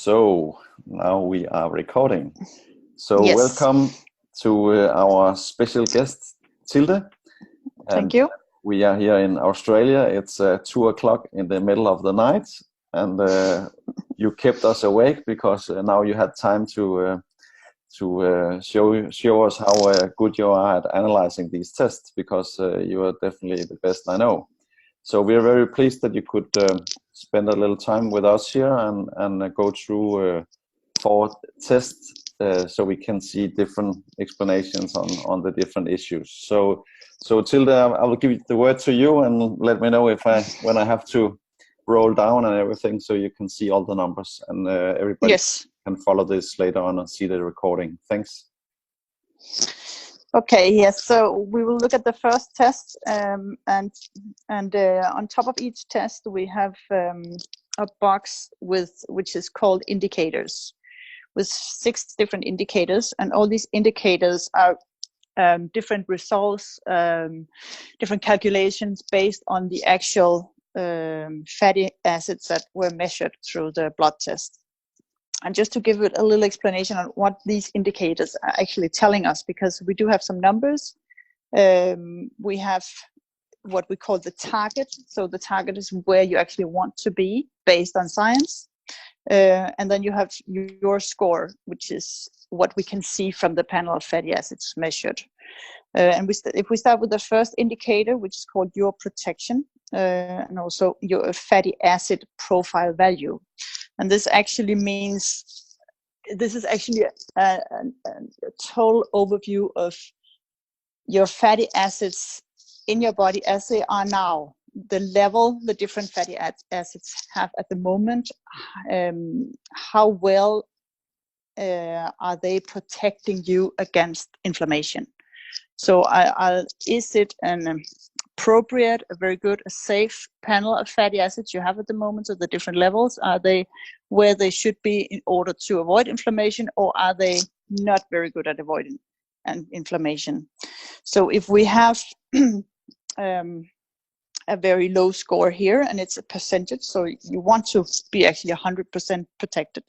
So now we are recording. So Yes. welcome to our special guest, Tilde. Thank you. We are here in Australia. It's 2 o'clock in the middle of the night, and you kept us awake because now you had time to show us how good you are at analyzing these tests, because you are definitely the best I know. So we are very pleased that you could spend a little time with us here and go through 4 tests so we can see different explanations on the different issues. So Tilde, I will give the word to you and let me know when I have to roll down and everything, so you can see all the numbers and everybody can follow this later on and see the recording. Thanks. Okay, yes, so we will look at the first test, and on top of each test we have a box which is called indicators, with 6 different indicators, and all these indicators are different results, different calculations based on the actual fatty acids that were measured through the blood test. And just to give it a little explanation on what these indicators are actually telling us, because we do have some numbers. We have what we call the target. So the target is where you actually want to be based on science. And then you have your score, which is what we can see from the panel of fatty acids measured. And if we start with the first indicator, which is called your protection, and also your fatty acid profile value. And this actually means, this is actually a total overview of your fatty acids in your body as they are now, the level the different fatty acids have at the moment, how well are they protecting you against inflammation. So is it an appropriate, a very good, a safe panel of fatty acids you have at the moment? So the different levels, are they where they should be in order to avoid inflammation, or are they not very good at avoiding inflammation? So if we have a very low score here, and it's a percentage, so you want to be actually 100% protected,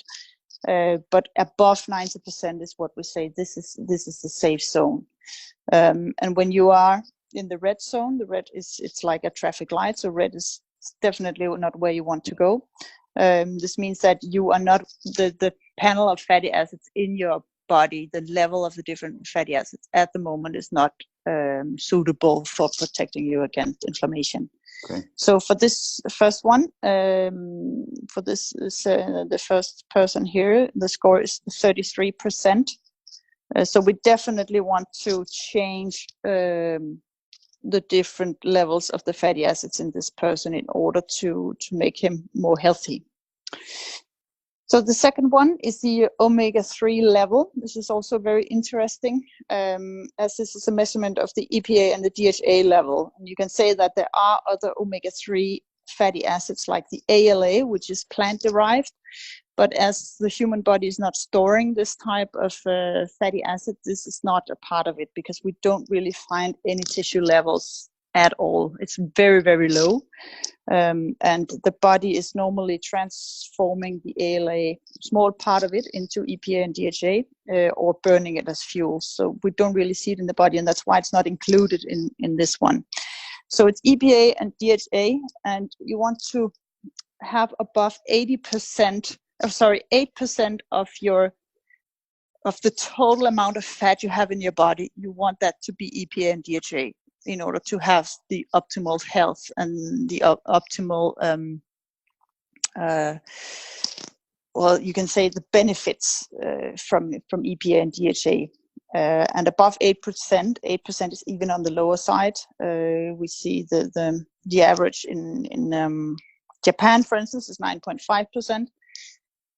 but above 90% is what we say this is the safe zone. And when you are in the red zone, the red it's like a traffic light, so red is definitely not where you want to go. This means that you are not, the panel of fatty acids in your body, the level of the different fatty acids at the moment is not suitable for protecting you against inflammation. Okay. So for this first one, for this the first person here, the score is 33%. So we definitely want to change the different levels of the fatty acids in this person in order to make him more healthy. So the second one is the omega-3 level. This is also very interesting, as this is a measurement of the EPA and the DHA level. And you can say that there are other omega-3 fatty acids like the ALA, which is plant-derived, but as the human body is not storing this type of fatty acid, this is not a part of it, because we don't really find any tissue levels at all. It's very, very low. And the body is normally transforming the ALA, small part of it, into EPA and DHA, or burning it as fuel. So we don't really see it in the body, and that's why it's not included in this one. So it's EPA and DHA, and you want to have above 8% of the total amount of fat you have in your body. You want that to be EPA and DHA in order to have the optimal health and the optimal, well, you can say the benefits from EPA and DHA. And above 8%, 8% is even on the lower side. We see the average in Japan, for instance, is 9.5%.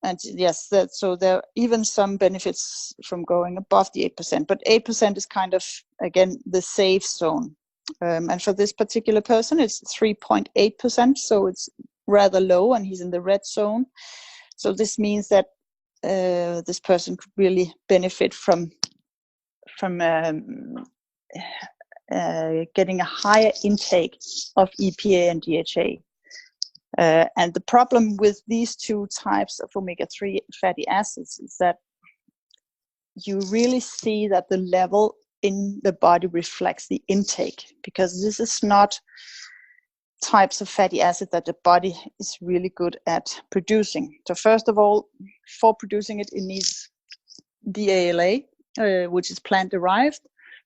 And yes, so there are even some benefits from going above the 8%, but 8% is kind of, again, the safe zone. And for this particular person, it's 3.8%, so it's rather low, and he's in the red zone. So this means that this person could really benefit from getting a higher intake of EPA and DHA. And the problem with these two types of omega-3 fatty acids is that you really see that the level in the body reflects the intake, because this is not types of fatty acid that the body is really good at producing. So first of all, for producing it, it needs DALA, which is plant derived.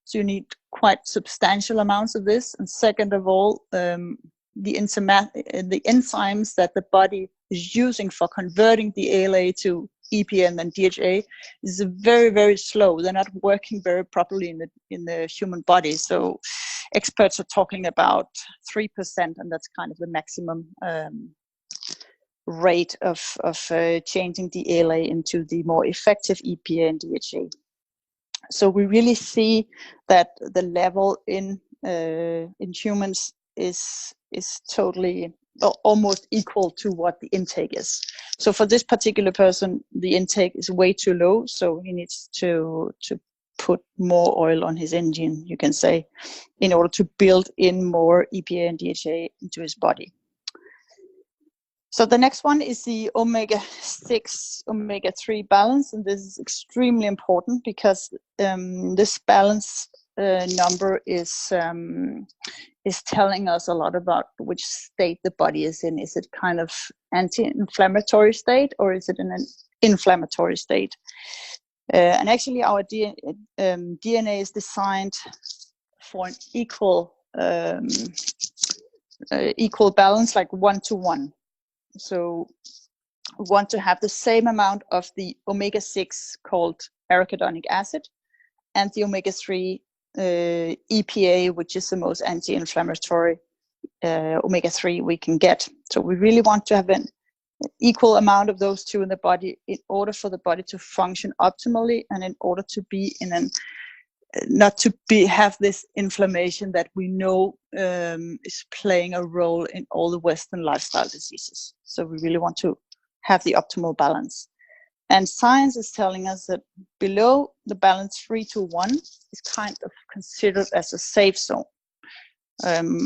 So you need quite substantial amounts of this. And second of all, the enzymes that the body is using for converting the ALA to EPA and DHA is very, very slow. They're not working very properly in the human body. So experts are talking about 3%, and that's kind of the maximum rate of changing the ALA into the more effective EPA and DHA. So we really see that the level in humans is totally almost equal to what the intake is. So for this particular person, the intake is way too low, so he needs to put more oil on his engine, you can say, in order to build in more EPA and DHA into his body. So the next one is the omega-6, omega-3 balance, and this is extremely important because this balance number is telling us a lot about which state the body is in. Is it kind of anti-inflammatory state, or is it in an inflammatory state? And actually, our DNA is designed for an equal balance, like 1-to-1. So we want to have the same amount of the omega-6 called arachidonic acid and the omega-3 EPA, which is the most anti-inflammatory omega-3 we can get. So we really want to have an equal amount of those two in the body in order for the body to function optimally, and in order to be in an not to have this inflammation that we know is playing a role in all the Western lifestyle diseases. So we really want to have the optimal balance. And science is telling us that below the balance 3-to-1 is kind of considered as a safe zone.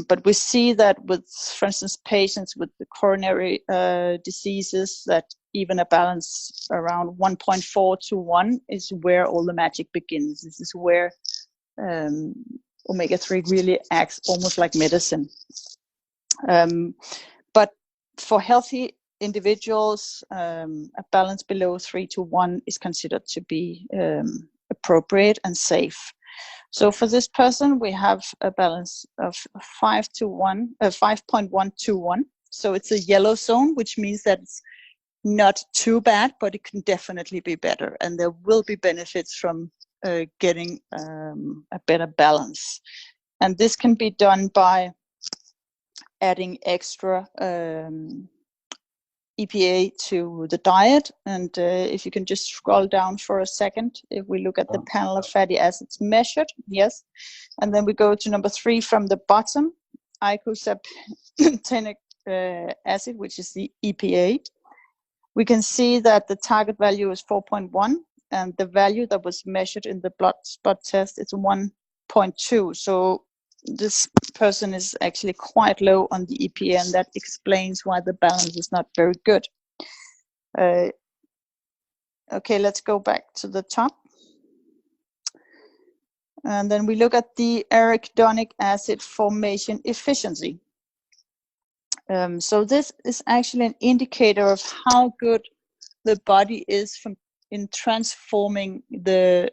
But we see that with, for instance, patients with the coronary diseases, that even a balance around 1.4-to-1 is where all the magic begins. This is where omega-3 really acts almost like medicine. But for healthy individuals, a balance below 3-to-1 is considered to be appropriate and safe. So for this person, we have a balance of 5.1-to-1. So it's a yellow zone, which means that it's not too bad, but it can definitely be better. And there will be benefits from getting a better balance. And this can be done by adding extra EPA to the diet. And if you can just scroll down for a second, if we look at the panel of fatty acids measured, yes. And then we go to number 3 from the bottom, eicosapentaenoic acid, which is the EPA. We can see that the target value is 4.1, and the value that was measured in the blood spot test is 1.2. So this person is actually quite low on the EPA, and that explains why the balance is not very good. Okay, let's go back to the top. And then we look at the arachidonic acid formation efficiency. So this is actually an indicator of how good the body is in transforming the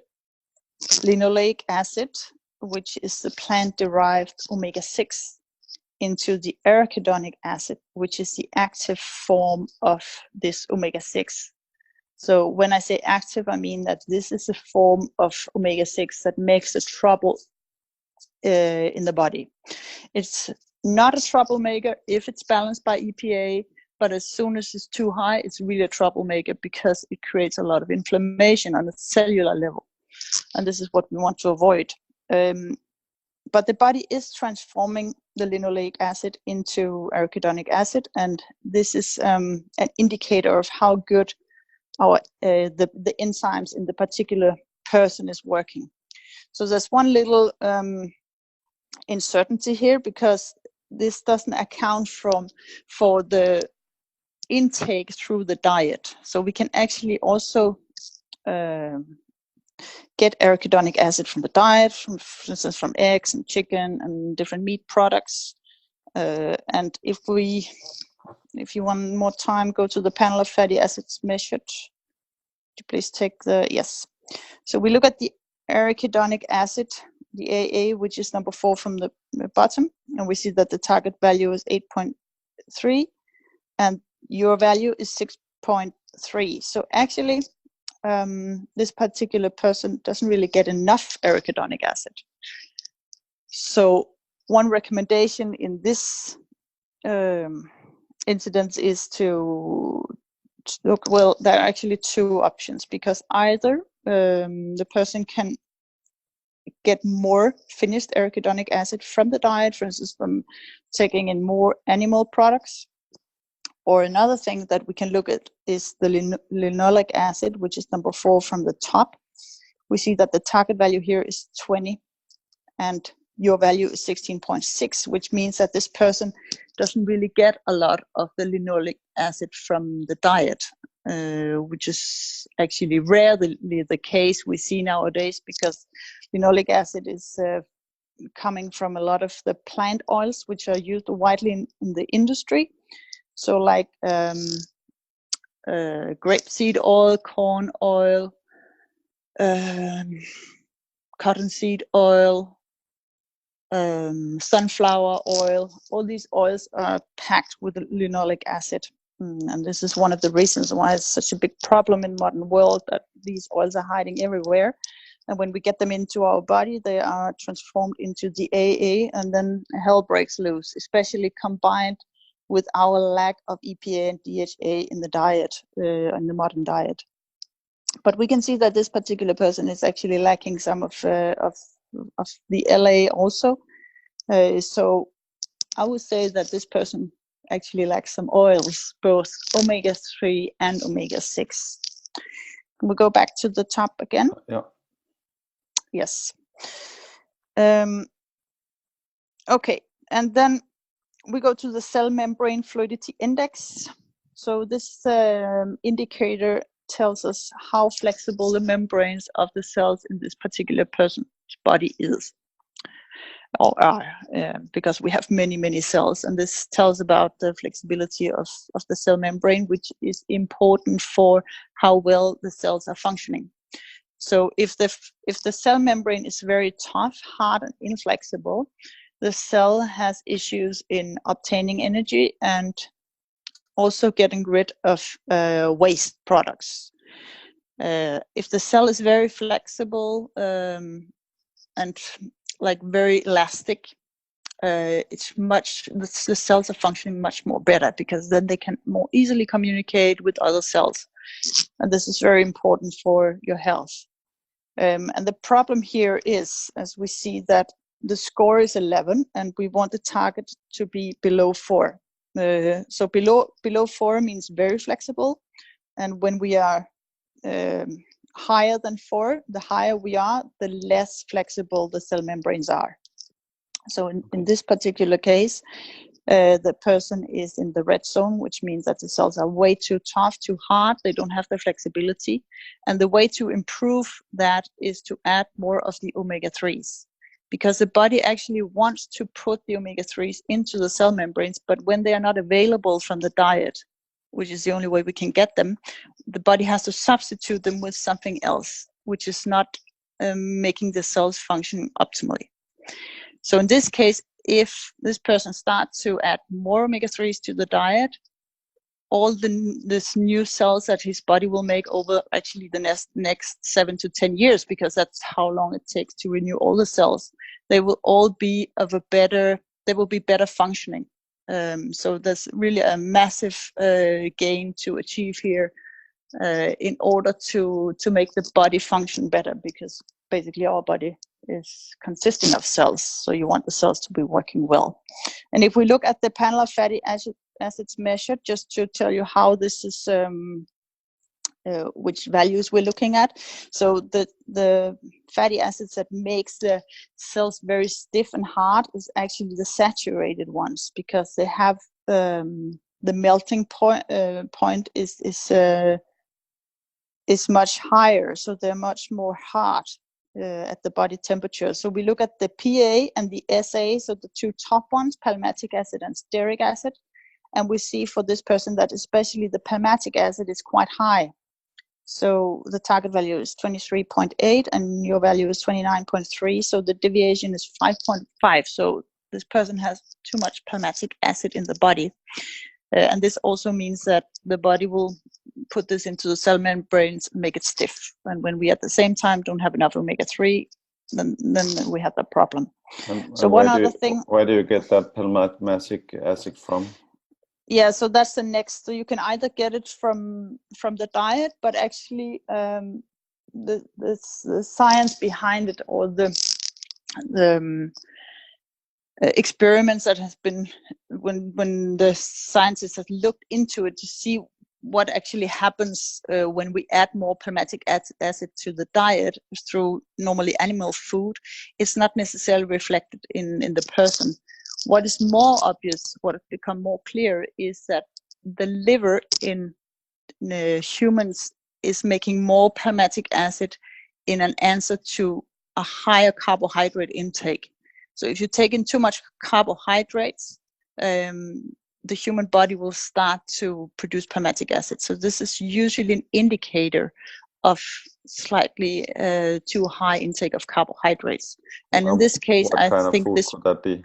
linoleic acid, which is the plant-derived omega-6, into the arachidonic acid, which is the active form of this omega-6. So when I say active, I mean that this is a form of omega-6 that makes a trouble in the body. It's not a troublemaker if it's balanced by EPA, but as soon as it's too high, it's really a troublemaker because it creates a lot of inflammation on a cellular level. And this is what we want to avoid. But the body is transforming the linoleic acid into arachidonic acid, and this is an indicator of how good our the enzymes in the particular person is working. So there's one little uncertainty here, because this doesn't account for the intake through the diet. So we can actually also get arachidonic acid from the diet, for instance, from eggs and chicken and different meat products. And if you want more time, go to the panel of fatty acids measured. Could you please take the, yes. So we look at the arachidonic acid, the AA, which is number 4 from the bottom, and we see that the target value is 8.3, and your value is 6.3. So actually, this particular person doesn't really get enough arachidonic acid. So one recommendation in this incident is to look, well, there are actually 2 options, because either the person can get more finished arachidonic acid from the diet, for instance, from taking in more animal products. Or another thing that we can look at is the linoleic acid, which is number 4 from the top. We see that the target value here is 20, and your value is 16.6, which means that this person doesn't really get a lot of the linoleic acid from the diet, which is actually rarely the case we see nowadays, because linoleic acid is coming from a lot of the plant oils which are used widely in the industry. So like grapeseed oil, corn oil, cottonseed oil, sunflower oil. All these oils are packed with linoleic acid. And this is one of the reasons why it's such a big problem in modern world, that these oils are hiding everywhere. And when we get them into our body, they are transformed into the AA, and then hell breaks loose, especially combined with our lack of EPA and DHA in the diet, in the modern diet. But we can see that this particular person is actually lacking some of the LA also. So I would say that this person actually lacks some oils, both omega-3 and omega-6. Can we go back to the top again? Yeah. Yes. Okay, and then we go to the cell membrane fluidity index. So this indicator tells us how flexible the membranes of the cells in this particular person's body is, or are, because we have many cells, and this tells about the flexibility of the cell membrane, which is important for how well the cells are functioning. So if the cell membrane is very tough, hard, and inflexible, the cell has issues in obtaining energy and also getting rid of waste products. If the cell is very flexible and like very elastic, the cells are functioning much more better, because then they can more easily communicate with other cells, and this is very important for your health. And the problem here is, as we see, that the score is 11, and we want the target to be below 4. So below 4 means very flexible, and when we are higher than 4, the higher we are, the less flexible the cell membranes are. So in this particular case, the person is in the red zone, which means that the cells are way too tough, too hard, they don't have the flexibility. And the way to improve that is to add more of the omega-3s, because the body actually wants to put the omega-3s into the cell membranes, but when they are not available from the diet, which is the only way we can get them, the body has to substitute them with something else, which is not making the cells function optimally. So in this case, if this person starts to add more omega-3s to the diet, all this new cells that his body will make over actually the next 7 to 10 years, because that's how long it takes to renew all the cells, they will all be better functioning. So there's really a massive gain to achieve here in order to make the body function better, because basically our body is consisting of cells, so you want the cells to be working well. And if we look at the panel of fatty acids measured, just to tell you how this is which values we're looking at. So the fatty acids that makes the cells very stiff and hard is actually the saturated ones, because they have the melting point is much higher, so they're much more hard at the body temperature. So we look at the PA and the SA, so the two top ones, palmitic acid and stearic acid, and we see for this person that especially the palmitic acid is quite high. So the target value is 23.8 and your value is 29.3, so the deviation is 5.5. So this person has too much palmitic acid in the body. And this also means that the body will put this into the cell membranes and make it stiff. And when we at the same time don't have enough omega-3, then we have that problem. So one other thing. Where do you get that palmitic acid from? Yeah, so that's the next. So you can either get it from the diet, but actually the science behind it, or the experiments that has been, when the scientists have looked into it to see what actually happens when we add more palmitic acid to the diet through normally animal food, it's not necessarily reflected in the person. What is more obvious, what has become more clear, is that the liver in humans is making more palmitic acid in an answer to a higher carbohydrate intake. So if you take in too much carbohydrates, the human body will start to produce palmitic acid. So this is usually an indicator of slightly too high intake of carbohydrates. And in this case, I think this could that be?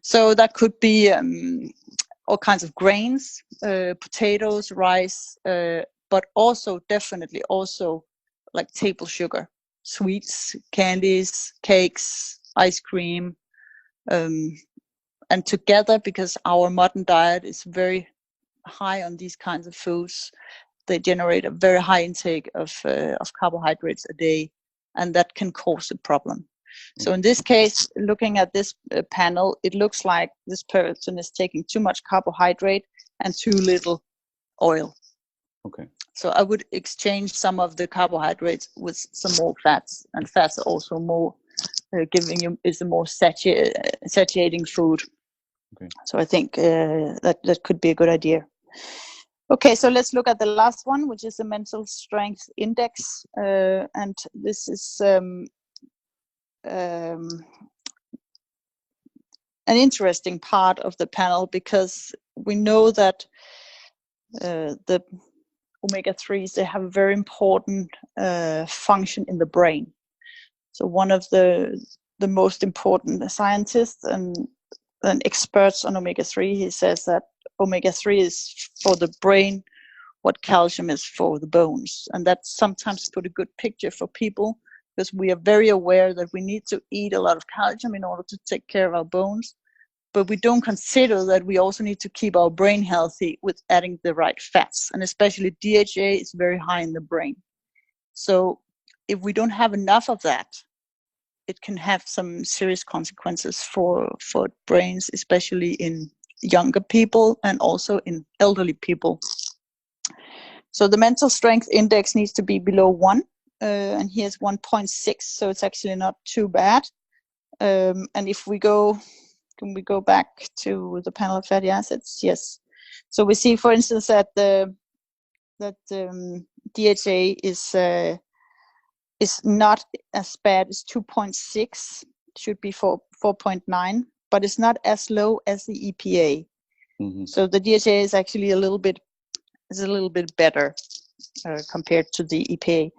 So that could be all kinds of grains, potatoes, rice, but also definitely also like table sugar, sweets, candies, cakes, ice cream, and together, because our modern diet is very high on these kinds of foods, they generate a very high intake of carbohydrates a day, and that can cause a problem. So in this case, looking at this panel, it looks like this person is taking too much carbohydrate and too little oil. Okay. So I would exchange some of the carbohydrates with some more fats, and fats are also more is a more satiating food. Okay. So I think that could be a good idea. Okay, so let's look at the last one, which is the mental strength index, and this is an interesting part of the panel, because we know that the omega-3s, they have a very important function in the brain. So one of the most important scientists and experts on omega-3, he says that omega-3 is for the brain what calcium is for the bones, and that sometimes put a good picture for people, because we are very aware that we need to eat a lot of calcium in order to take care of our bones, but we don't consider that we also need to keep our brain healthy with adding the right fats, and especially DHA is very high in the brain. So if we don't have enough of that, it can have some serious consequences for brains, especially in younger people and also in elderly people. So the mental strength index needs to be below 1, and here's 1.6, so it's actually not too bad. And if we go, can we go back to the panel of fatty acids? Yes. So we see, for instance, that DHA is not as bad as 2.6, should be 4.9, but it's not as low as the EPA. Mm-hmm. So the DHA is actually a little bit better compared to the EPA.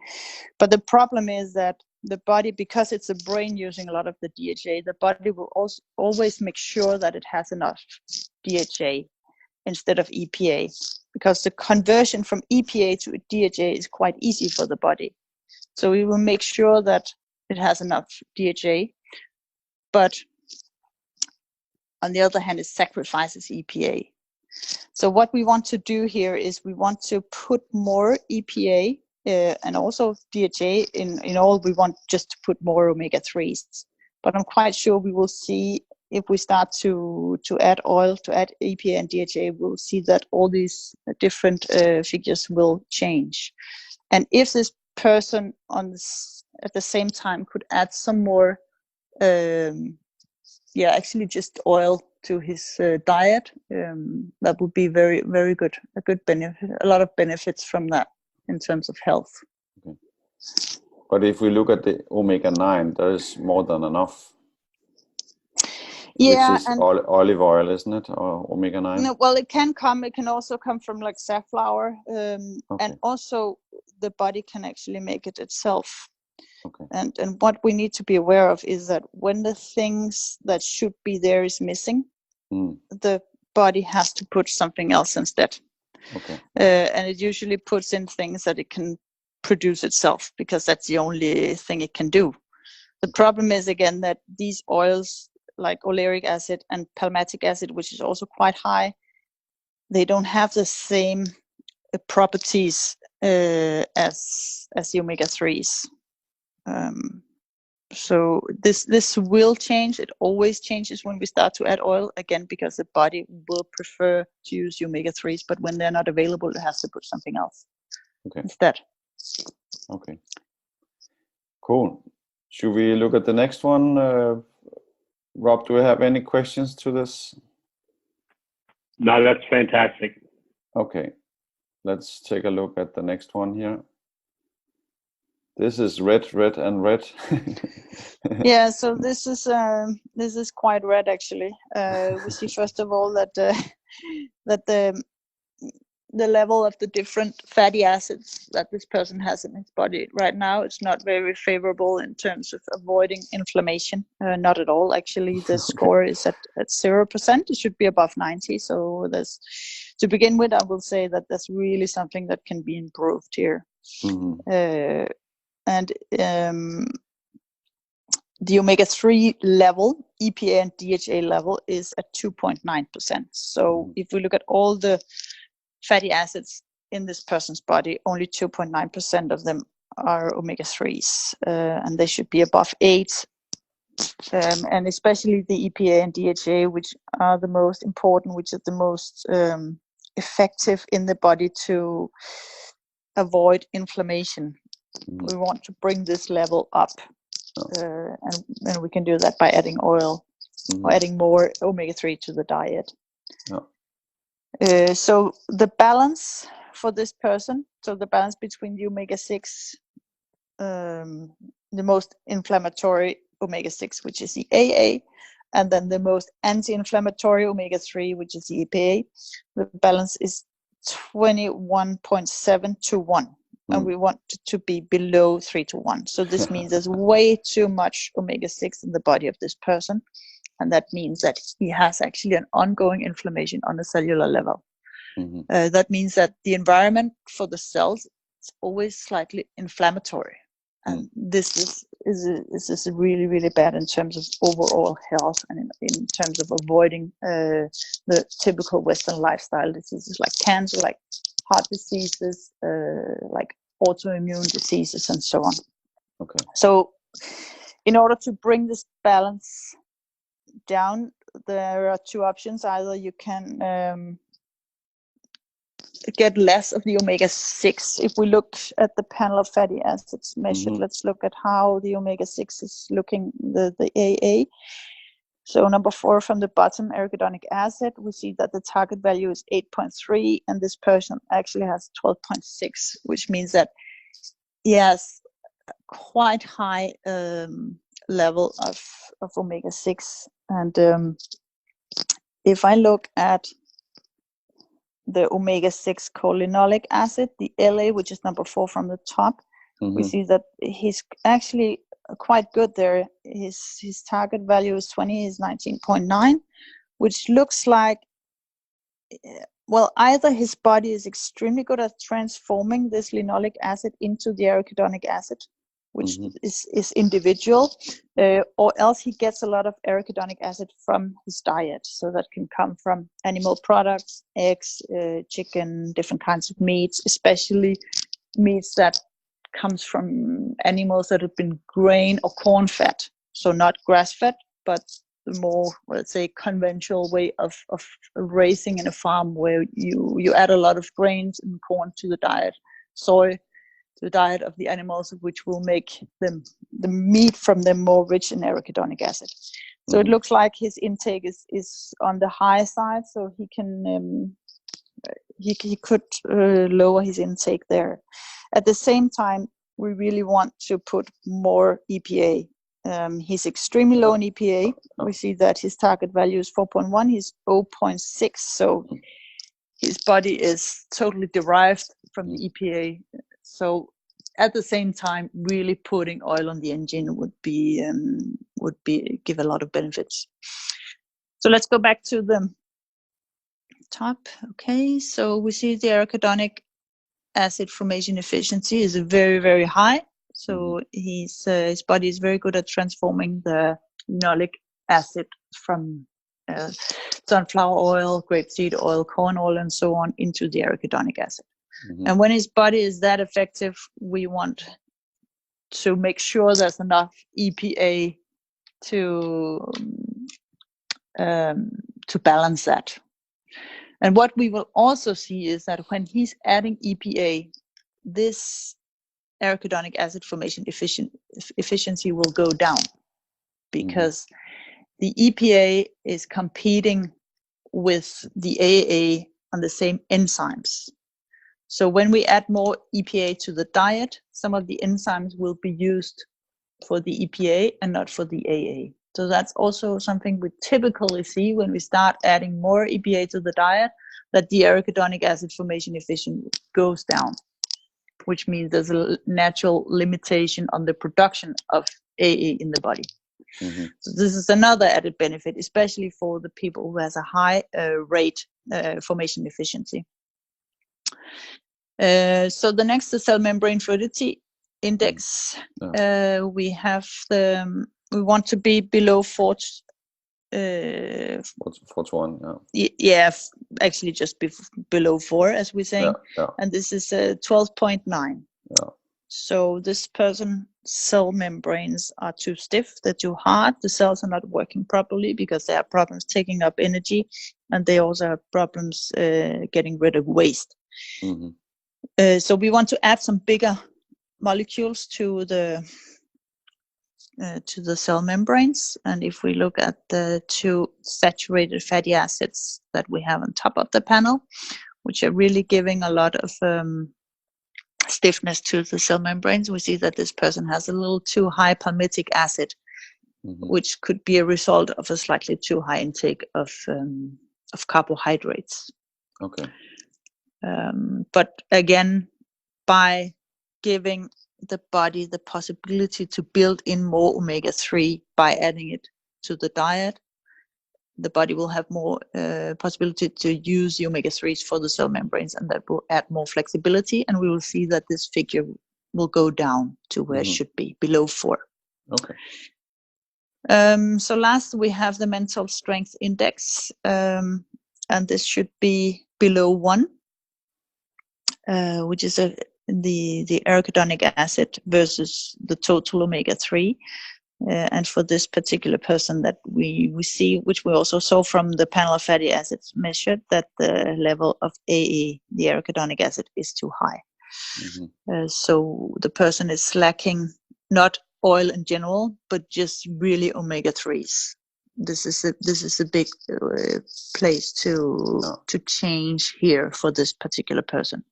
But the problem is that the body, because it's a brain using a lot of the DHA, the body will also always make sure that it has enough DHA instead of EPA, because the conversion from EPA to DHA is quite easy for the body. So we will make sure that it has enough DHA, but on the other hand, it sacrifices EPA. So what we want to do here is we want to put more EPA and also DHA in all. We want just to put more omega-3s, but I'm quite sure we will see if we start to add oil, to add EPA and DHA, we'll see that all these different figures will change. And if this person at the same time could add some more, actually just oil to his diet, that would be very, very good. A good benefit, a lot of benefits from that in terms of health. Okay. But if we look at the omega-9, there is more than enough. Yeah, which is olive oil, isn't it, or omega-9? No, well, it can also come from like safflower, and also the body can actually make it itself. Okay. And what we need to be aware of is that when the things that should be there is missing, the body has to put something else instead. Okay. And it usually puts in things that it can produce itself, because that's the only thing it can do. The problem is, again, that these oils like oleic acid and palmitic acid, which is also quite high, they don't have the same properties as the omega-3s. So this will change. It always changes when we start to add oil, again, because the body will prefer to use the omega-3s, but when they're not available, it has to put something else instead. Okay. Cool. Should we look at the next one? Rob, do we have any questions to this? No, that's fantastic. Okay. Let's take a look at the next one here. This is red, and red. Yeah, so this is quite red, actually. We see first of all that the level of the different fatty acids that this person has in his body right now, it's not very favorable in terms of avoiding inflammation. Not at all, actually. The score is at 0%. It should be above 90. So to begin with, I will say that that's really something that can be improved here. Mm-hmm. And the omega-3 level, EPA and DHA level, is at 2.9%. So if we look at all the fatty acids in this person's body, only 2.9% of them are omega-3s, and they should be above 8. And especially the EPA and DHA, which are the most important, which is the most effective in the body to avoid inflammation. We want to bring this level up, and we can do that by adding oil or adding more omega-3 to the diet. So the balance for this person, so the balance between the omega-6, the most inflammatory omega-6, which is the AA, and then the most anti-inflammatory omega-3, which is the EPA, the balance is 21.7 to 1. And we want it to be below 3 to 1. So this means there's way too much omega-6 in the body of this person. And that means that he has actually an ongoing inflammation on a cellular level. That means that the environment for the cells is always slightly inflammatory. And this is really, really bad in terms of overall health and in terms of avoiding the typical Western lifestyle diseases like cancer, like heart diseases, like autoimmune diseases, and so on. Okay. So in order to bring this balance down, there are two options. Either you can get less of the omega-6. If we look at the panel of fatty acids measured, let's look at how the omega-6 is looking, the AA. So number 4 from the bottom, arachidonic acid, we see that the target value is 8.3, and this person actually has 12.6, which means that he has quite high level of omega-6. And if I look at the omega-6 cholinolic acid, the LA, which is number 4 from the top, we see that he's actually quite good there. His target value is 20, is 19.9, which looks like, well, either his body is extremely good at transforming this linoleic acid into the arachidonic acid, which is individual, or else he gets a lot of arachidonic acid from his diet. So that can come from animal products, eggs, chicken, different kinds of meats, especially meats that comes from animals that have been grain or corn fed. So not grass fed, but the more, let's say, conventional way of raising in a farm, where you add a lot of grains and corn to the diet, soy to the diet of the animals, which will make the meat from them more rich in arachidonic acid. So it looks like his intake is on the high side, so he can he could lower his intake there. At the same time, we really want to put more EPA. He's extremely low in EPA. We see that his target value is 4.1. He's 0.6. So his body is totally derived from the EPA. So at the same time, really putting oil on the engine would give a lot of benefits. So let's go back to the top. Okay, so we see the arachidonic acid formation efficiency is very, very high. So his body is very good at transforming the linoleic acid from sunflower oil, grapeseed oil, corn oil, and so on into the arachidonic acid. And when his body is that effective, we want to make sure there's enough EPA to balance that. And what we will also see is that when he's adding EPA, this arachidonic acid formation efficiency will go down, because the EPA is competing with the AAA on the same enzymes. So when we add more EPA to the diet, some of the enzymes will be used for the EPA and not for the AA. So that's also something we typically see when we start adding more EPA to the diet, that the arachidonic acid formation efficiency goes down, which means there's a natural limitation on the production of AA in the body. So this is another added benefit, especially for the people who has a high rate formation efficiency. So the next, the cell membrane fluidity index. We want to be below 4 4:1, actually just below 4, as we're saying. And this is 12.9. So this person's cell membranes are too stiff, they're too hard, the cells are not working properly because they have problems taking up energy, and they also have problems getting rid of waste. So we want to add some bigger molecules to the cell membranes. And if we look at the 2 saturated fatty acids that we have on top of the panel, which are really giving a lot of stiffness to the cell membranes, we see that this person has a little too high palmitic acid, which could be a result of a slightly too high intake of carbohydrates. But again, by giving the body the possibility to build in more omega-3 by adding it to the diet, the body will have more possibility to use the omega-3s for the cell membranes, and that will add more flexibility, and we will see that this figure will go down to where it should be, below 4. So last, we have the mental strength index, and this should be below 1, which is the arachidonic acid versus the total omega-3. And for this particular person that we see, which we also saw from the panel of fatty acids measured, that the level of AA, the arachidonic acid, is too high. So the person is lacking not oil in general, but just really omega-3s. This is a big place to change here for this particular person.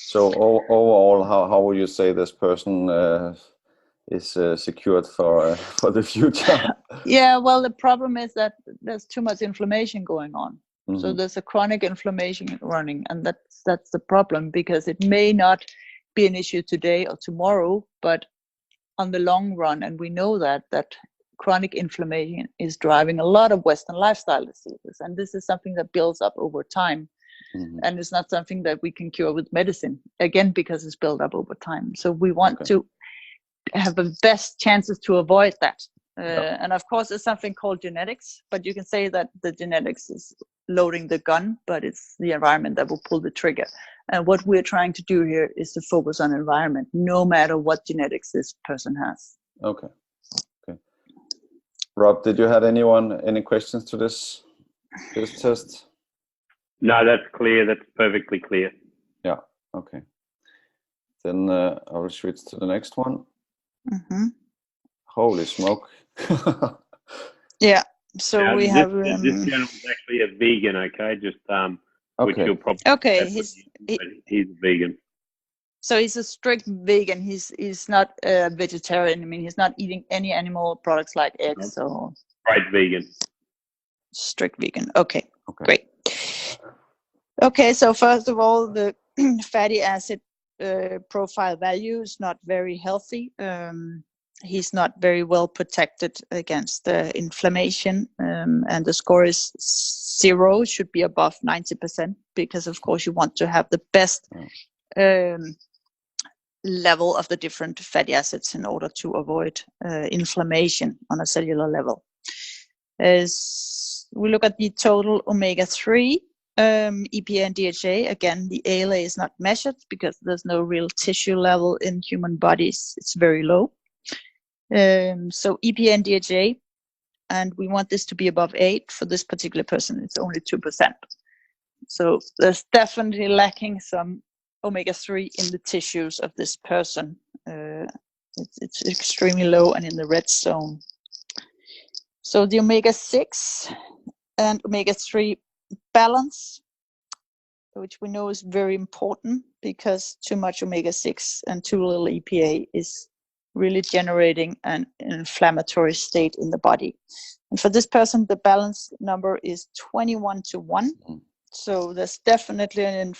So overall, how would you say this person is secured for the future? Well, the problem is that there's too much inflammation going on. So there's a chronic inflammation running, and that's the problem, because it may not be an issue today or tomorrow, but on the long run, and we know that chronic inflammation is driving a lot of Western lifestyle diseases, and this is something that builds up over time. And it's not something that we can cure with medicine, again, because it's built up over time. So we want to have the best chances to avoid that. And of course, there's something called genetics, but you can say that the genetics is loading the gun, but it's the environment that will pull the trigger. And what we're trying to do here is to focus on environment, no matter what genetics this person has. Rob, did you have any questions to this test? No, that's clear. That's perfectly clear. Yeah. Okay. Then I will switch to the next one. Mm-hmm. Holy smoke! Yeah. So we have. This gentleman's actually a vegan. Okay, just which Okay. you'll probably Okay. he's vegan. So he's a strict vegan. He's not a vegetarian. I mean, he's not eating any animal products like eggs or. Right, vegan. Strict vegan. Okay. Great. Okay, so first of all, the fatty acid profile value is not very healthy. He's not very well protected against inflammation, and the score is 0, should be above 90%, because of course you want to have the best level of the different fatty acids in order to avoid inflammation on a cellular level. As we look at the total omega-3, EPA and DHA, again, the ALA is not measured because there's no real tissue level in human bodies. It's very low. So EPA and DHA, and we want this to be above 8. For this particular person, it's only 2%. So there's definitely lacking some omega-3 in the tissues of this person. It's extremely low and in the red zone. So the omega-6 and omega-3 balance, which we know is very important, because too much omega-6 and too little EPA is really generating an inflammatory state in the body. And for this person, the balance number is 21:1. So there's definitely an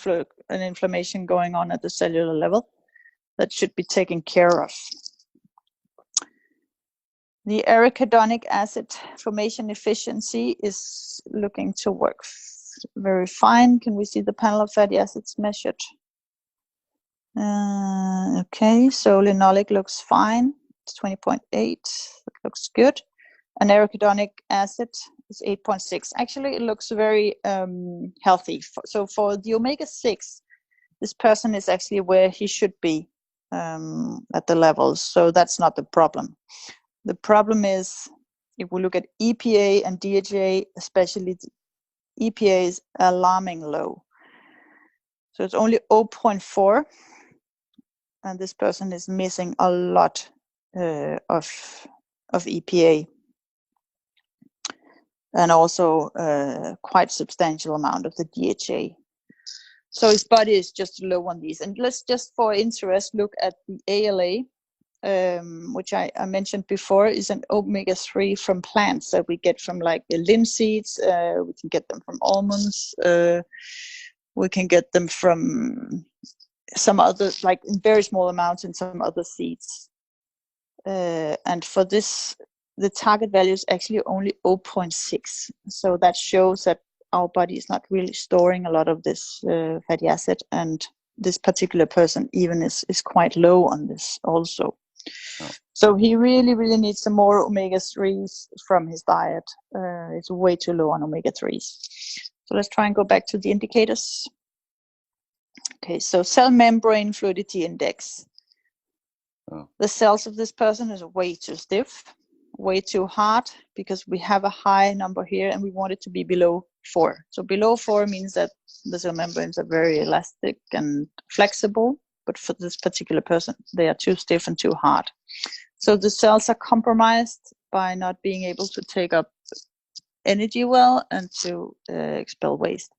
inflammation going on at the cellular level that should be taken care of. The arachidonic acid formation efficiency is looking to work very fine. Can we see the panel of fatty acids measured? Okay, so linoleic looks fine. It's 20.8. It looks good. And arachidonic acid is 8.6. Actually, it looks very healthy. So for the omega-6, this person is actually where he should be at the levels. So that's not the problem. The problem is, if we look at EPA and DHA, especially EPA is alarming low. So it's only 0.4, and this person is missing a lot of EPA, and also quite substantial amount of the DHA. So his body is just low on these. And let's just for interest look at the ALA, which I mentioned before, is an omega-3 from plants that we get from like the linseeds. We can get them from almonds. We can get them from some other, like in very small amounts in some other seeds. And for this, the target value is actually only 0.6. So that shows that our body is not really storing a lot of this fatty acid, and this particular person even is quite low on this also. Oh. So he really needs some more omega-3s from his diet. It's way too low on omega-3s. So let's try and go back to the indicators. Okay, so cell membrane fluidity index. Oh. The cells of this person is way too stiff, way too hard, because we have a high number here and we want it to be below 4. So below 4 means that the cell membranes are very elastic and flexible, but for this particular person, they are too stiff and too hard. So the cells are compromised by not being able to take up energy well and to expel waste.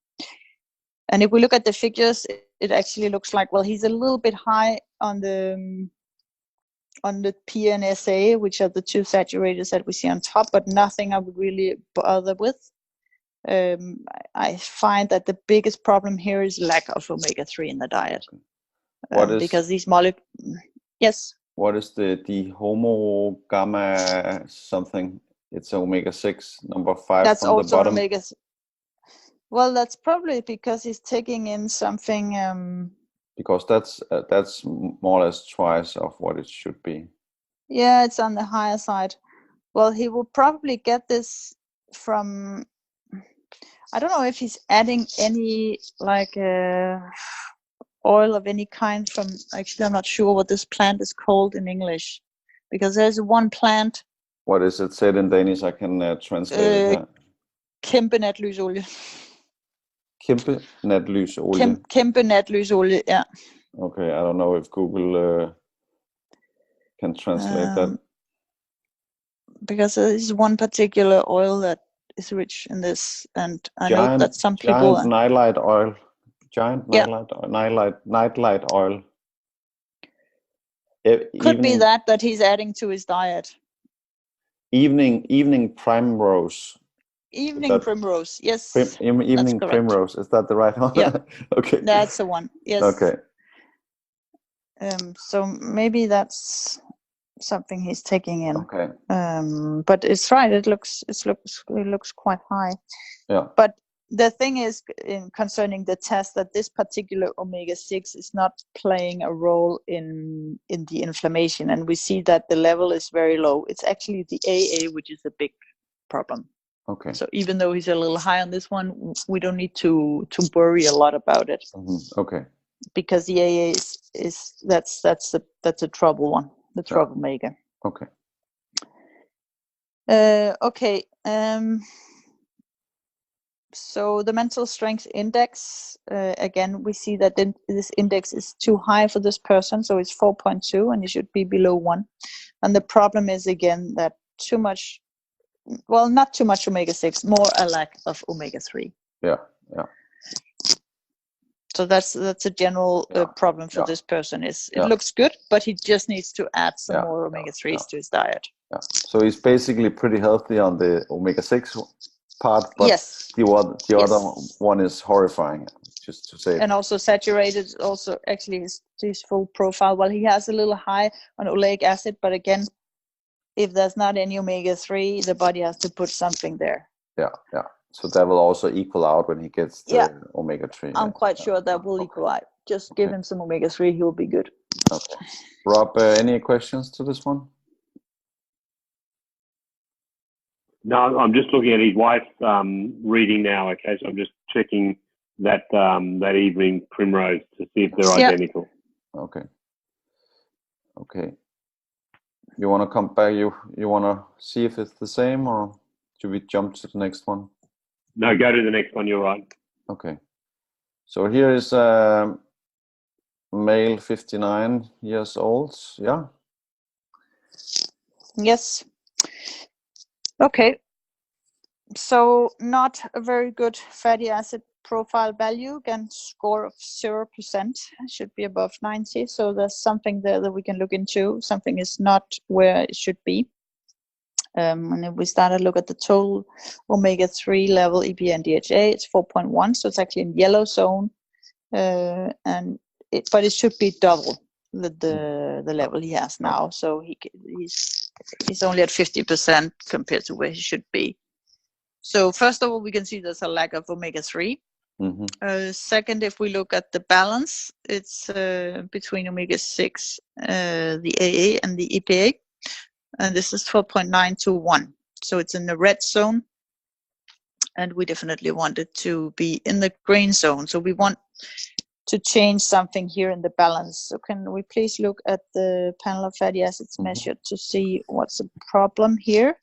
And if we look at the figures, it actually looks like, well, he's a little bit high on the PNSA, which are the 2 saturators that we see on top, but nothing I would really bother with. I find that the biggest problem here is lack of omega-3 in the diet. Because these molecules, yes. What is the homo gamma something? It's omega-6, number 5 that's from the bottom. Omega. Well, that's probably because he's taking in something. Because that's more or less twice of what it should be. Yeah, it's on the higher side. Well, he will probably get this from, I don't know if he's adding any like oil of any kind from, actually I'm not sure what this plant is called in English, because there's one plant What is it said in Danish? I can translate it here. Kæmpe natløsolie. Kæmpe natløsolie. Kæmpe natløsolie, yeah. Okay, I don't know if Google can translate that. Because there is one particular oil that is rich in this, and I know that some people... Giant nightlight oil. Giant nightlight oil. Could be that he's adding to his diet. Evening primrose. Evening primrose, yes. Evening primrose, is that the right one? Yeah. Okay. That's the one, yes. Okay. So maybe that's something he's taking in. Okay. But it's right, it looks quite high. Yeah. But the thing is, concerning the test, that this particular omega-6 is not playing a role in the inflammation, and we see that the level is very low. It's actually the AA which is a big problem. Okay. So even though he's a little high on this one, we don't need to worry a lot about it. Okay. Because the AA that's a trouble one, the troublemaker. Okay. Okay. So the mental strength index, again, we see that this index is too high for this person, so it's 4.2, and it should be below 1. And the problem is, again, that not too much omega-6, more a lack of omega-3. Yeah. So that's a general problem for this person. It looks good, but he just needs to add some more omega-3s to his diet. Yeah. So he's basically pretty healthy on the omega-6 part, but the other one is horrifying, just to say. And also saturated, also actually his full profile. Well, he has a little high on oleic acid, but again, if there's not any omega-3, the body has to put something there. Yeah. So that will also equal out when he gets the omega-3. I'm quite sure that will equal out. Just give him some omega-3, he will be good. Okay. Rob, any questions to this one? No, I'm just looking at his wife's reading now. Okay, so I'm just checking that evening primrose to see if they're identical. Okay. You want to come back? You want to see if it's the same, or should we jump to the next one? No, go to the next one. You're right. Okay. So here is male, 59 years old. Yeah. Yes. Okay. So not a very good fatty acid profile value. Again, score of 0%. Should be above 90. So there's something there that we can look into. Something is not where it should be. And if we start to look at the total omega-3 level, EPA and DHA, it's 4.1. So it's actually in yellow zone. But it should be double the level he has now. So he's only at 50% compared to where he should be. So first of all, we can see there's a lack of omega-3. Second, if we look at the balance, it's between omega-6, the AA and the EPA. And this is 4.9 to 1. So it's in the red zone. And we definitely want it to be in the green zone. So we want to change something here in the balance. So can we please look at the panel of fatty acids measured to see what's the problem here?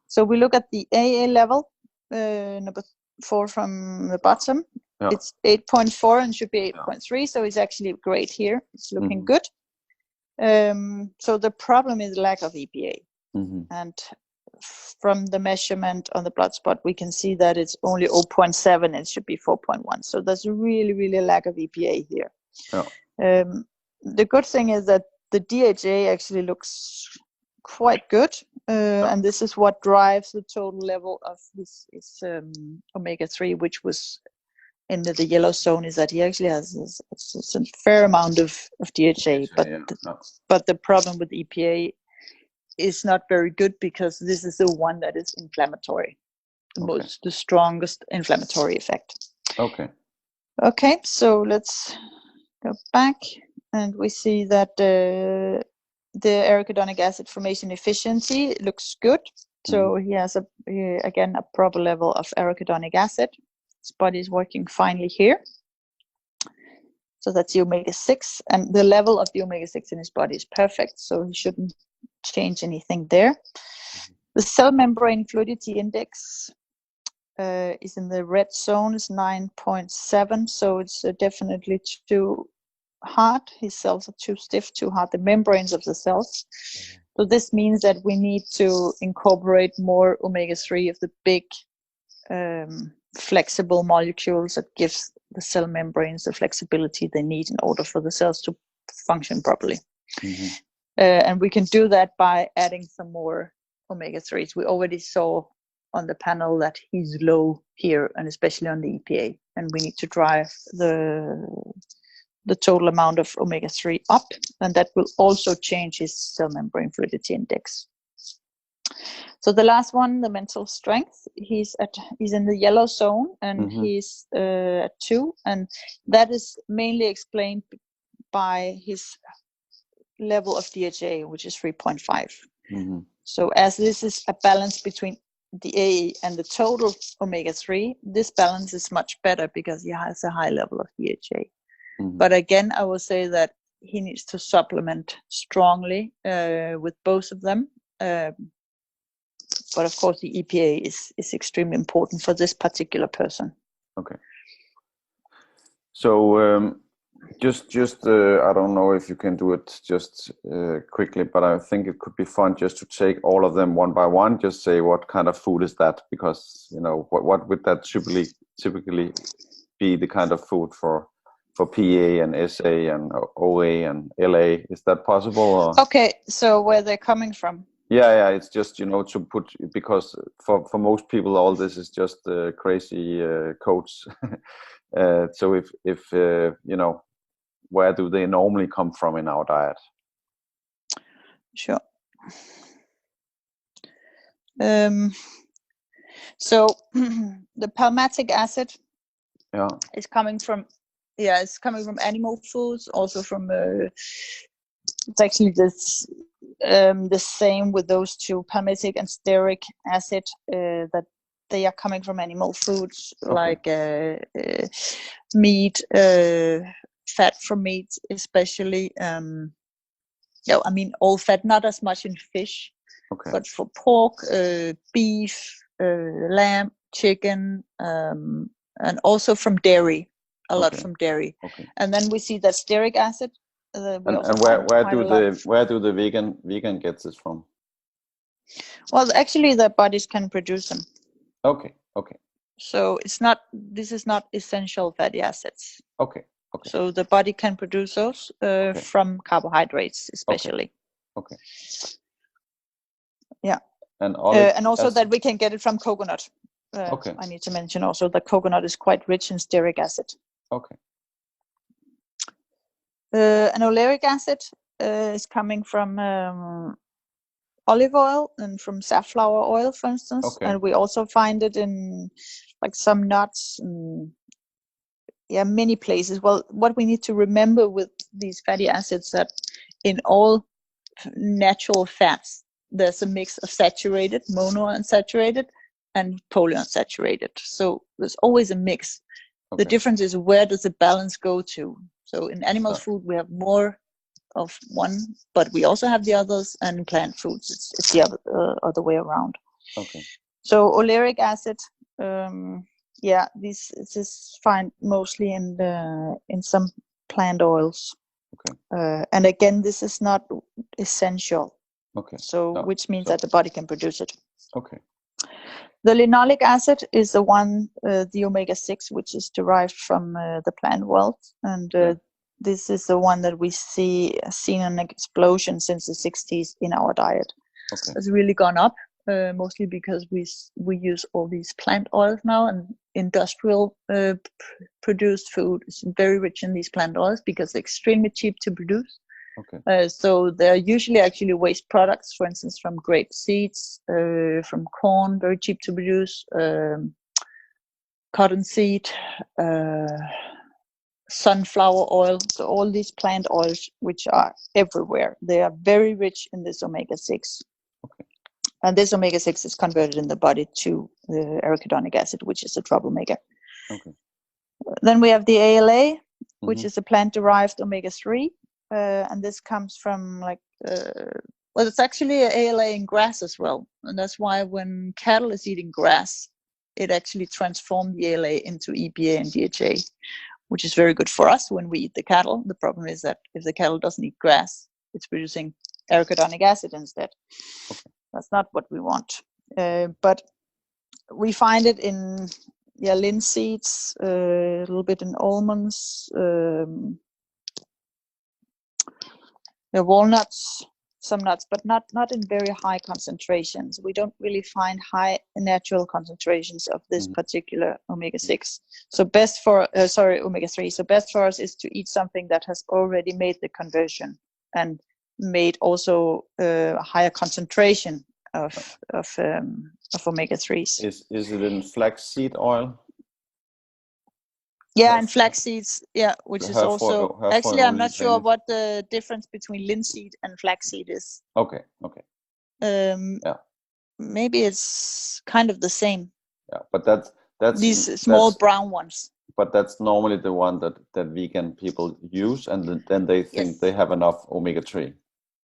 So we look at the AA level, number 4 from the bottom. Yeah. It's 8.4 and should be 8.3. So it's actually great here. It's looking good. So the problem is lack of EPA. And from the measurement on the blood spot, we can see that it's only 0.7. It should be 4.1. So there's really a lack of EPA here. Yeah. The good thing is that the DHA actually looks quite good. And this is what drives the total level of his omega-3, which was in the yellow zone, is that he actually has a fair amount of DHA. But the problem with EPA is not very good, because this is the one that is inflammatory, the strongest inflammatory effect. Okay, so let's go back, and we see that the arachidonic acid formation efficiency looks good. So he has again a proper level of arachidonic acid. His body is working finely here. So that's the omega-6, and the level of the omega-6 in his body is perfect, so he shouldn't change anything there. The cell membrane fluidity index is in the red zone, is 9.7, so it's definitely too hard. His cells are too stiff, too hard, the membranes of the cells. So this means that we need to incorporate more omega-3 of the big flexible molecules that gives the cell membranes the flexibility they need in order for the cells to function properly. And we can do that by adding some more omega-3s. We already saw on the panel that he's low here, and especially on the EPA, and we need to drive the total amount of omega-3 up, and that will also change his cell membrane fluidity index. So the last one, the mental strength, he's in the yellow zone, and he's at 2, and that is mainly explained by his level of DHA, which is 3.5. So as this is a balance between the A and the total omega-3, this balance is much better because he has a high level of DHA. But again, I will say that he needs to supplement strongly with both of them. But of course, the EPA is extremely important for this particular person. Okay. So just I don't know if you can do it just quickly, but I think it could be fun just to take all of them one by one. Just say what kind of food is that, because what would that typically be the kind of food for PA and SA and OA and LA? Is that possible? Or? Okay, so where they're coming from? Yeah, it's just to put, because for most people all this is just crazy codes. So if where do they normally come from in our diet? Sure. So the palmitic acid is coming from animal foods, also from it's actually this the same with those two, palmitic and stearic acid, that they are coming from animal foods, like meat, fat from meat, especially. All fat, not as much in fish, but for pork, beef, lamb, chicken, and also from dairy, a lot from dairy. And then we see that stearic acid. And where do the vegan get this from? Well, actually, their bodies can produce them. Okay. So this is not essential fatty acids. Okay. So the body can produce those from carbohydrates, especially. Okay. Yeah. And also that we can get it from coconut. I need to mention also that coconut is quite rich in stearic acid. Okay. And oleic acid is coming from olive oil and from safflower oil, for instance. And we also find it in like some nuts and many places. Well, what we need to remember with these fatty acids, that in all natural fats, there's a mix of saturated, monounsaturated, and polyunsaturated. So there's always a mix. The difference is, where does the balance go to? So in animal food, we have more of one, but we also have the others, and in plant foods, it's the other way around. Okay. So oleic acid, this is found mostly in some plant oils. And again, this is not essential. Which means that the body can produce it. The linoleic acid is the one, the omega-6, which is derived from the plant world, and this is the one that we seen an explosion since the 60s in our diet. It's really gone up, mostly because we use all these plant oils now, and industrial produced food is very rich in these plant oils because they're extremely cheap to produce. So they're usually actually waste products, for instance, from grape seeds, from corn, very cheap to produce, cottonseed, sunflower oil. So all these plant oils, which are everywhere, they are very rich in this omega-6. And this omega-6 is converted in the body to arachidonic acid, which is a troublemaker. Then we have the ALA, which is a plant-derived omega-3. And this comes from Well, it's actually a ALA in grass as well, and that's why when cattle is eating grass, it actually transforms the ALA into EPA and DHA, which is very good for us when we eat the cattle. The problem is that if the cattle doesn't eat grass, it's producing arachidonic acid instead. That's not what we want. But we find it in linseeds, a little bit in almonds, walnuts, some nuts, but not in very high concentrations. We don't really find high natural concentrations of this particular omega-6. So best for omega-3. So best for us is to eat something that has already made the conversion and made also a higher concentration of omega-3s. Is it in flaxseed oil? Yeah, and flax seeds, which is also actually I'm not sure what the difference between linseed and flaxseed is. Okay. Maybe it's kind of the same. Yeah, but that's these small brown ones. But that's normally the one that vegan people use, and then they think they have enough omega-3,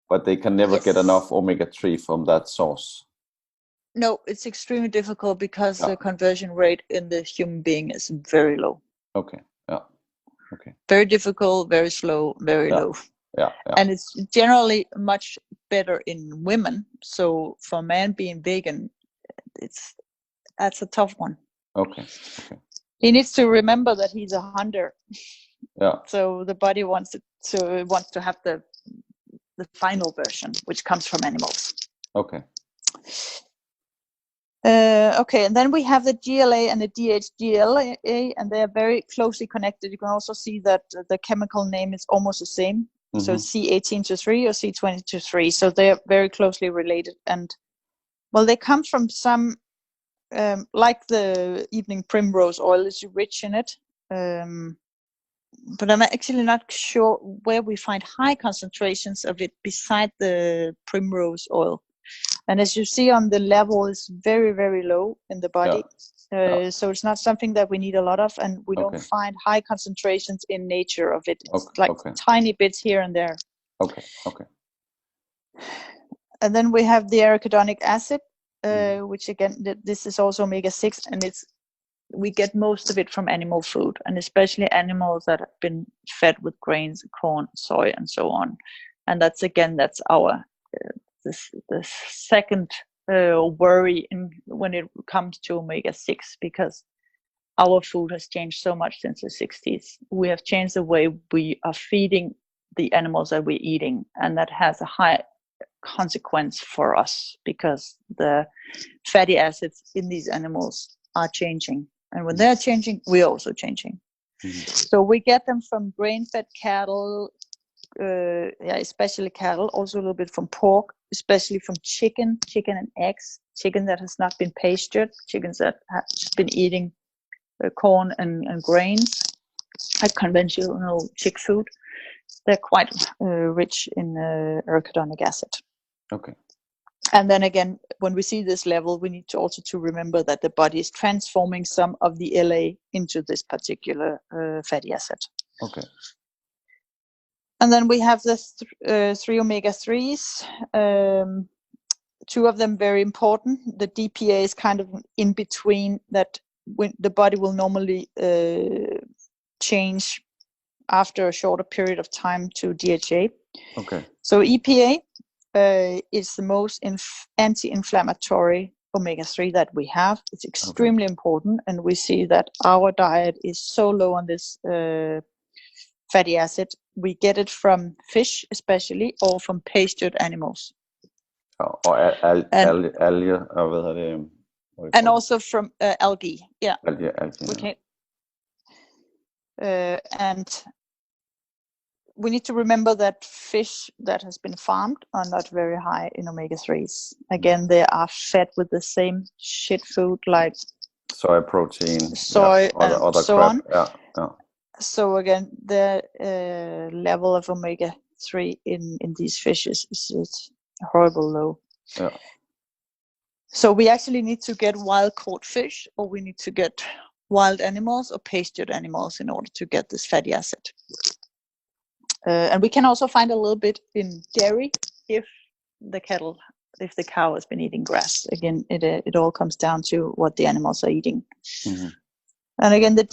but they can never get enough omega-3 from that source. No, it's extremely difficult because the conversion rate in the human being is very low. Okay. Yeah. Okay. Very difficult, very slow, very low. Yeah. And it's generally much better in women. So for a man being vegan, that's a tough one. Okay. He needs to remember that he's a hunter. Yeah. So the body wants to have the final version, which comes from animals. Okay. Okay, and then we have the GLA and the DHGLA, and they are very closely connected. You can also see that the chemical name is almost the same. So C18-3 or C20-3. So they are very closely related. And well, they come from some, like the evening primrose oil is rich in it. But I'm actually not sure where we find high concentrations of it beside the primrose oil. And as you see on the level, it's very, very low in the body. So it's not something that we need a lot of, and we don't find high concentrations in nature of it. It's tiny bits here and there. Okay. And then we have the arachidonic acid, which again, this is also omega-6, and we get most of it from animal food, and especially animals that have been fed with grains, corn, soy, and so on. And that's our the second worry when it comes to omega-6, because our food has changed so much since the 60s. We have changed the way we are feeding the animals that we're eating, and that has a high consequence for us because the fatty acids in these animals are changing, and when they're changing, we're also changing. So we get them from grain-fed cattle, especially cattle, also a little bit from pork, especially from chicken and eggs, chicken that has not been pastured, chickens that have been eating corn and grains, like conventional chick food. They're quite rich in arachidonic acid. Okay. And then again, when we see this level, we need to also to remember that the body is transforming some of the LA into this particular fatty acid. Okay. And then we have the three omega-3s. Two of them very important. The DPA is kind of in between, that when the body will normally change after a shorter period of time to DHA. Okay. So EPA is the most anti-inflammatory omega-3 that we have. It's extremely important, and we see that our diet is so low on this fatty acid. We get it from fish especially, or from pastured animals. Algae, and also from algae. Yeah. Algae. Okay. And we need to remember that fish that has been farmed are not very high in omega-3s. Again, they are fed with the same shit food like soy protein, soy, and other so crap. on. Yeah. So again, the level of omega-3 in these fishes is horrible low. Yeah. So we actually need to get wild caught fish, or we need to get wild animals or pastured animals in order to get this fatty acid. And we can also find a little bit in dairy if the cattle, if the cow has been eating grass. Again, it all comes down to what the animals are eating. Mm-hmm. And again, the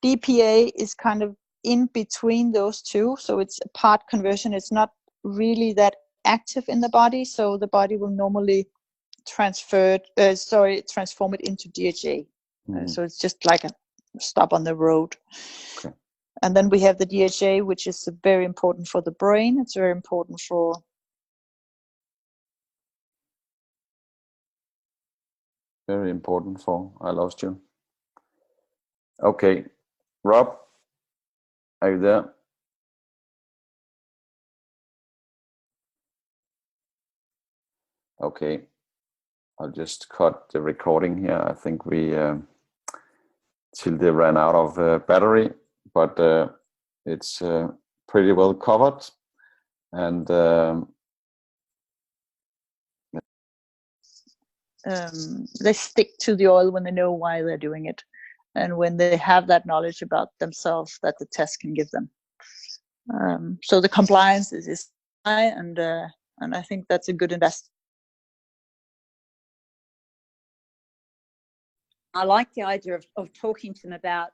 DPA is kind of in between those two, so it's a part conversion. It's not really that active in the body, so the body will normally transform it into DHA. Mm-hmm. So it's just like a stop on the road. Okay. And then we have the DHA, which is very important for the brain. It's very important for Very important for. I lost you. Okay, Rob, are you there? Okay, I'll just cut the recording here. I think we Tilde ran out of battery, but it's pretty well covered. And they stick to the oil when they know why they're doing it, and when they have that knowledge about themselves that the test can give them. So the compliance is high, and I think that's a good investment. I like the idea of talking to them about,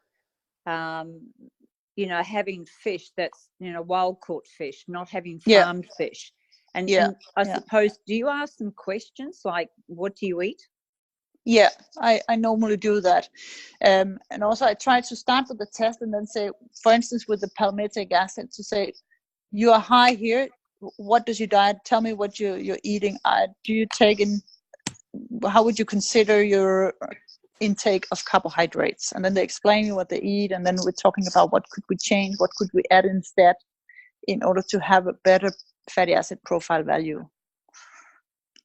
having fish that's, wild caught fish, not having farmed fish. And I suppose, do you ask them questions like, what do you eat? Yeah, I normally do that. And also I try to start with the test and then say, for instance, with the palmitic acid, to say, you are high here. What does your diet? Tell me what you're eating. Do you take in, how would you consider your intake of carbohydrates? And then they explain me what they eat. And then we're talking about what could we change? What could we add instead in order to have a better fatty acid profile value?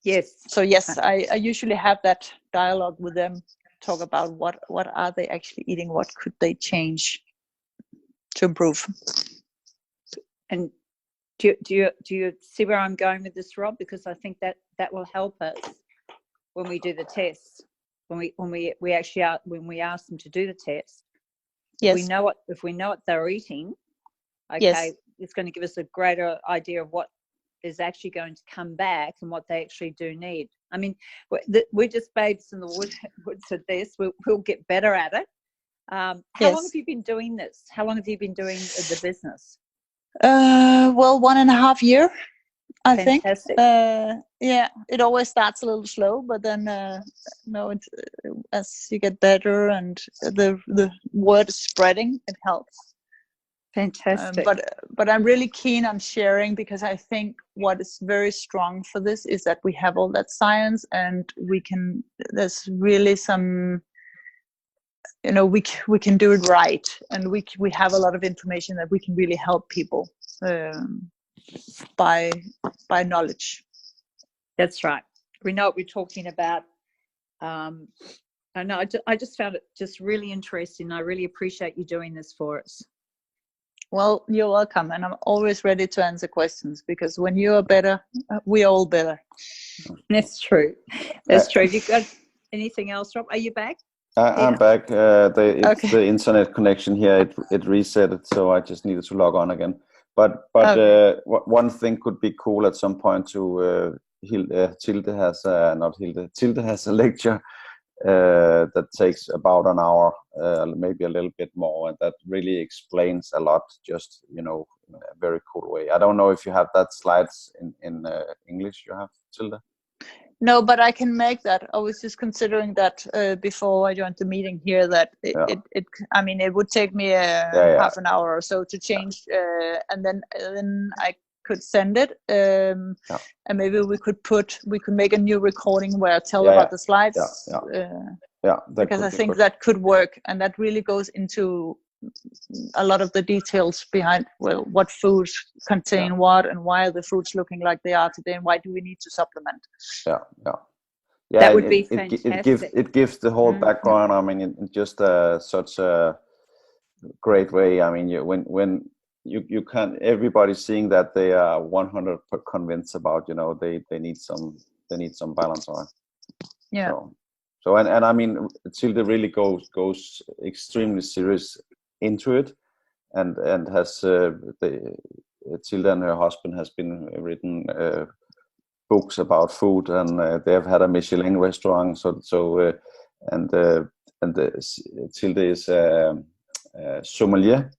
Yes. So yes, I usually have that dialogue with them, talk about what are they actually eating, what could they change to improve. And do you see where I'm going with this, Rob? Because I think that will help us when we do the test. When we ask them to do the test. Yes. If we know what they're eating, okay, yes. It's going to give us a greater idea of what is actually going to come back and what they actually do need. I mean, we're just babes in the woods at this. We'll get better at it. How long have you been doing this? How long have you been doing the business? Well, 1.5 years, I think. Yeah, it always starts a little slow, but then as you get better and the word is spreading, it helps. Fantastic. But I'm really keen on sharing, because I think what is very strong for this is that we have all that science, and there's really some, we can do it right, and we have a lot of information that we can really help people by knowledge. That's right. We know what we're talking about. I know. I just found it just really interesting. I really appreciate you doing this for us. Well, you're welcome, and I'm always ready to answer questions, because when you are better, we're all better. That's true. That's true. Have you got anything else, Rob? Are you back? I'm back. The internet connection here, it reset it, so I just needed to log on again. But one thing could be cool at some point to Tilde has a lecture that takes about an hour, maybe a little bit more, and that really explains a lot, just in a very cool way. I don't know if you have that slides in English. You have, Tilde? No, but I can make that. I was just considering that before I joined the meeting here, that it would take me half an hour or so to change, and then I could send it, and maybe we could make a new recording where I tell about the slides. Because I think that could work, and that really goes into a lot of the details behind what foods contain what, and why are the foods looking like they are today, and why do we need to supplement. That would be fantastic. It gives the whole background. I mean, in just such a great way. I mean, when you can't, everybody's seeing that they are 100% convinced about, they need some balance on it. So and I mean, Tilde really goes extremely serious into it, and has Tilde and her husband has been written books about food, and they have had a Michelin restaurant. And Tilde is sommelier.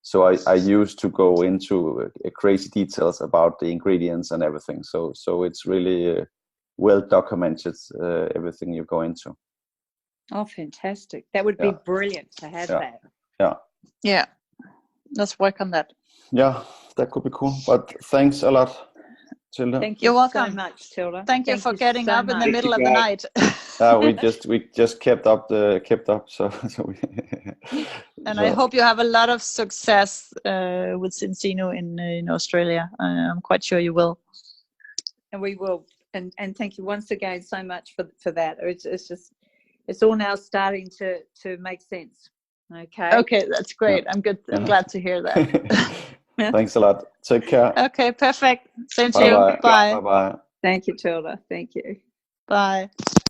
So I used to go into crazy details about the ingredients and everything. So it's really well documented, everything you go into. Oh, fantastic! That would be brilliant to have that. Yeah. Let's work on that. Yeah, that could be cool. But thanks a lot, Tilde. Thank you You're welcome. so much, Tilde. Thank you for getting so up in the much. middle of the night. We just kept up. So we And I hope you have a lot of success with Cincino in Australia. I'm quite sure you will. And we will. And thank you once again so much for that. It's all now starting to make sense. Okay, that's great. I'm good. I'm glad to hear that. Thanks a lot. Take care. Okay, perfect. Same to Bye you. bye. Bye. Bye bye. Thank you, Tilde. Thank you. Bye.